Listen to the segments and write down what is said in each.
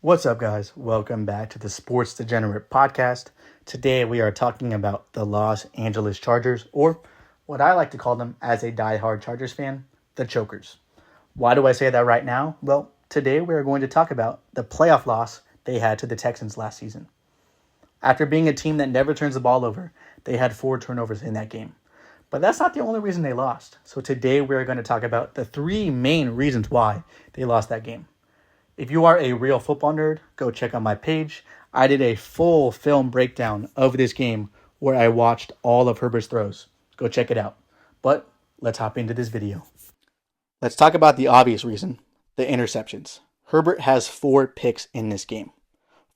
What's up, guys? Welcome back to the Sports Degenerate Podcast. Today we are talking about the Los Angeles Chargers, or what I like to call them as a diehard Chargers fan, the Chokers. Why do I say that right now? Well, today we are going to talk about the playoff loss they had to the Texans last season. After being a team that never turns the ball over, they had 4 turnovers in that game. But that's not the only reason they lost. So today we're going to talk about the 3 main reasons why they lost that game. If you are a real football nerd, go check out my page. I did a full film breakdown of this game where I watched all of Herbert's throws. Go check it out. But let's hop into this video. Let's talk about the obvious reason, the interceptions. Herbert has 4 picks in this game.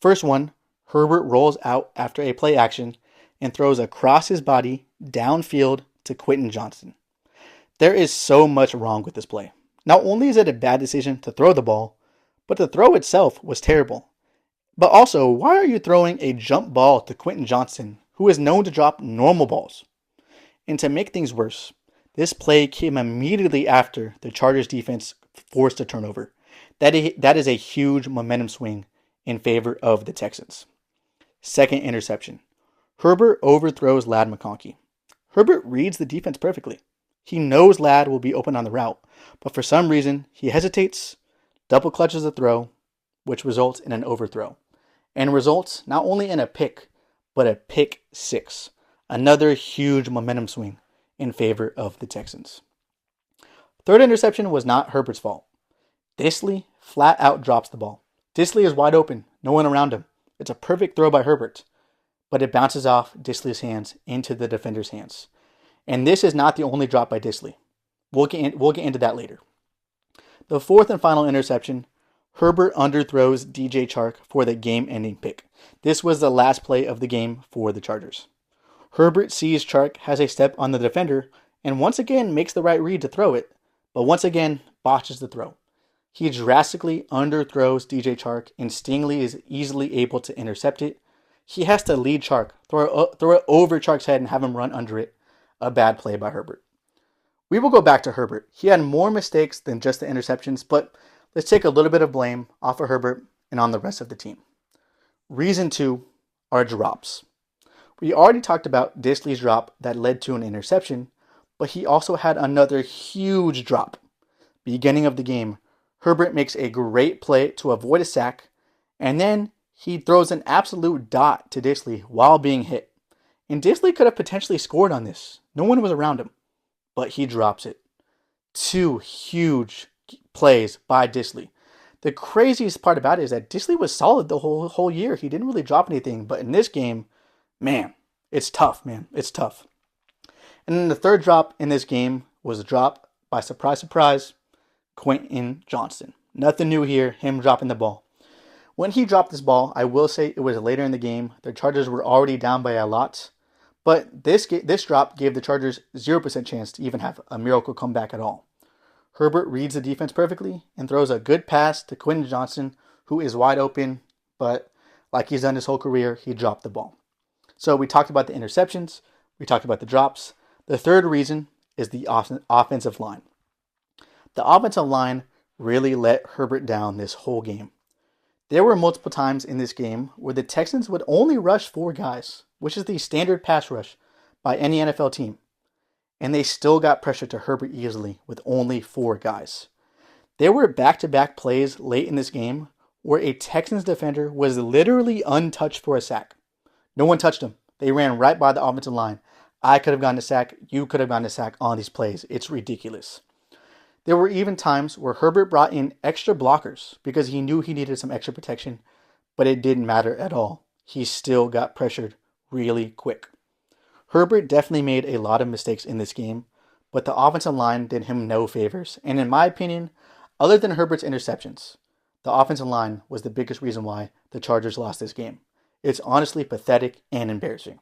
First one, Herbert rolls out after a play action and throws across his body downfield to Quentin Johnston. There is so much wrong with this play. Not only is it a bad decision to throw the ball, but the throw itself was terrible. But also, why are you throwing a jump ball to Quentin Johnston, who is known to drop normal balls? And to make things worse, this play came immediately after the Chargers defense forced a turnover. That is a huge momentum swing in favor of the Texans. Second interception. Herbert overthrows Ladd McConkey. Herbert reads the defense perfectly. He knows Ladd will be open on the route, but for some reason, he hesitates, double clutches the throw, which results in an overthrow, and results not only in a pick, but a pick 6. Another huge momentum swing in favor of the Texans. Third interception was not Herbert's fault. Dissly flat out drops the ball. Dissly is wide open, no one around him. It's a perfect throw by Herbert, but it bounces off Dissly's hands into the defender's hands. And this is not the only drop by Dissly. We'll get into that later. The fourth and final interception, Herbert underthrows DJ Chark for the game-ending pick. This was the last play of the game for the Chargers. Herbert sees Chark has a step on the defender and once again makes the right read to throw it, but once again botches the throw. He drastically underthrows DJ Chark and Stingley is easily able to intercept it. He has to lead Chark, throw it over Chark's head and have him run under it. A bad play by Herbert. We will go back to Herbert. He had more mistakes than just the interceptions, but let's take a little bit of blame off of Herbert and on the rest of the team. Reason 2 are drops. We already talked about Dissly's drop that led to an interception, but he also had another huge drop. Beginning of the game, Herbert makes a great play to avoid a sack, and then he throws an absolute dot to Dissly while being hit. And Dissly could have potentially scored on this. No one was around him. But he drops it. 2 huge plays by Dissly. The craziest part about it is that Dissly was solid the whole year. He didn't really drop anything. But in this game, man, it's tough, man. It's tough. And then the third drop in this game was a drop by surprise, Quentin Johnston. Nothing new here, him dropping the ball. When he dropped this ball, I will say it was later in the game. The Chargers were already down by a lot. But this drop gave the Chargers 0% chance to even have a miracle comeback at all. Herbert reads the defense perfectly and throws a good pass to Quentin Johnston, who is wide open, but like he's done his whole career, he dropped the ball. So we talked about the interceptions, we talked about the drops. The third reason is the offensive line. The offensive line really let Herbert down this whole game. There were multiple times in this game where the Texans would only rush 4 guys, which is the standard pass rush by any NFL team. And they still got pressure to Herbert easily with only 4 guys. There were back-to-back plays late in this game where a Texans defender was literally untouched for a sack. No one touched him. They ran right by the offensive line. I could have gotten a sack. You could have gotten a sack on these plays. It's ridiculous. There were even times where Herbert brought in extra blockers because he knew he needed some extra protection, but it didn't matter at all. He still got pressured really quick. Herbert definitely made a lot of mistakes in this game, but the offensive line did him no favors. And in my opinion, other than Herbert's interceptions, the offensive line was the biggest reason why the Chargers lost this game. It's honestly pathetic and embarrassing.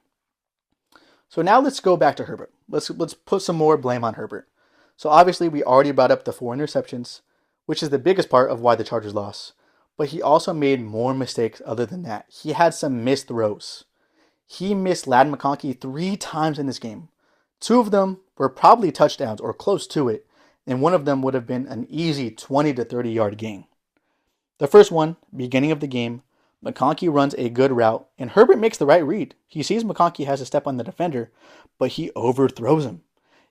So now let's go back to Herbert. Let's put some more blame on Herbert. So obviously we already brought up the 4 interceptions, which is the biggest part of why the Chargers lost. But he also made more mistakes other than that. He had some missed throws. He missed Ladd McConkey 3 times in this game. 2 of them were probably touchdowns or close to it, and one of them would have been an easy 20 to 30 yard gain. The first one, beginning of the game, McConkey runs a good route, and Herbert makes the right read. He sees McConkey has a step on the defender, but he overthrows him.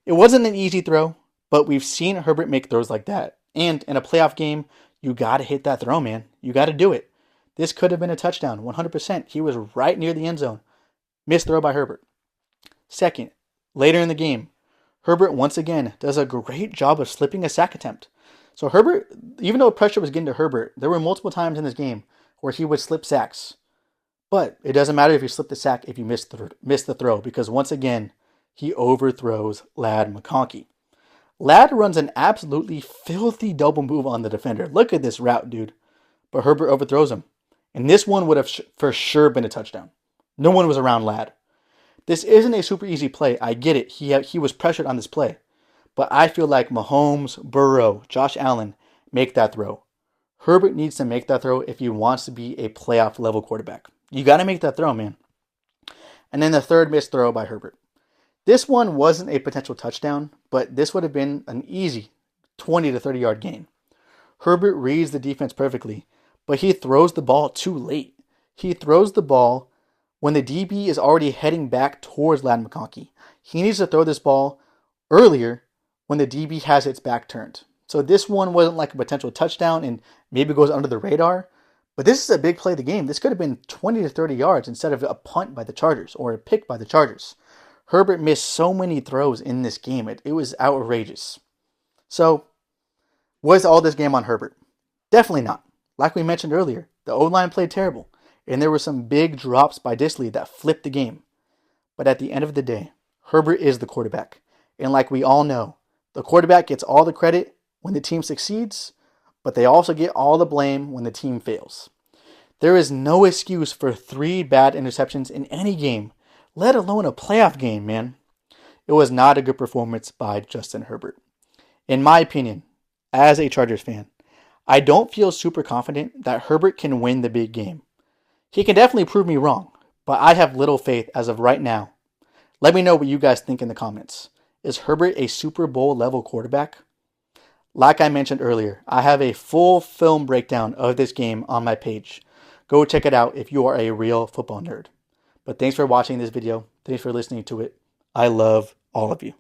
It wasn't an easy throw, but we've seen Herbert make throws like that. And in a playoff game, you got to hit that throw, man. You got to do it. This could have been a touchdown, 100%. He was right near the end zone. Missed throw by Herbert. Second, later in the game, Herbert once again does a great job of slipping a sack attempt. So Herbert, even though pressure was getting to Herbert, there were multiple times in this game where he would slip sacks. But it doesn't matter if you slip the sack if you miss the throw, because once again, he overthrows Ladd McConkey. Ladd runs an absolutely filthy double move on the defender. Look at this route, dude. But Herbert overthrows him. And this one would have for sure been a touchdown. No one was around Ladd. This isn't a super easy play. I get it. He was pressured on this play. But I feel like Mahomes, Burrow, Josh Allen make that throw. Herbert needs to make that throw if he wants to be a playoff level quarterback. You got to make that throw, man. And then the third missed throw by Herbert. This one wasn't a potential touchdown, but this would have been an easy 20 to 30 yard gain. Herbert reads the defense perfectly, but he throws the ball too late. He throws the ball when the DB is already heading back towards Ladd McConkey. He needs to throw this ball earlier when the DB has its back turned. So this one wasn't like a potential touchdown and maybe goes under the radar, but this is a big play of the game. This could have been 20 to 30 yards instead of a punt by the Chargers or a pick by the Chargers. Herbert missed so many throws in this game. It was outrageous. So, was all this game on Herbert? Definitely not. Like we mentioned earlier, the O-line played terrible, and there were some big drops by Dissly that flipped the game. But at the end of the day, Herbert is the quarterback. And like we all know, the quarterback gets all the credit when the team succeeds, but they also get all the blame when the team fails. There is no excuse for 3 bad interceptions in any game, let alone a playoff game, man. It was not a good performance by Justin Herbert. In my opinion, as a Chargers fan, I don't feel super confident that Herbert can win the big game. He can definitely prove me wrong, but I have little faith as of right now. Let me know what you guys think in the comments. Is Herbert a Super Bowl level quarterback? Like I mentioned earlier, I have a full film breakdown of this game on my page. Go check it out if you are a real football nerd. But thanks for watching this video. Thanks for listening to it. I love all of you.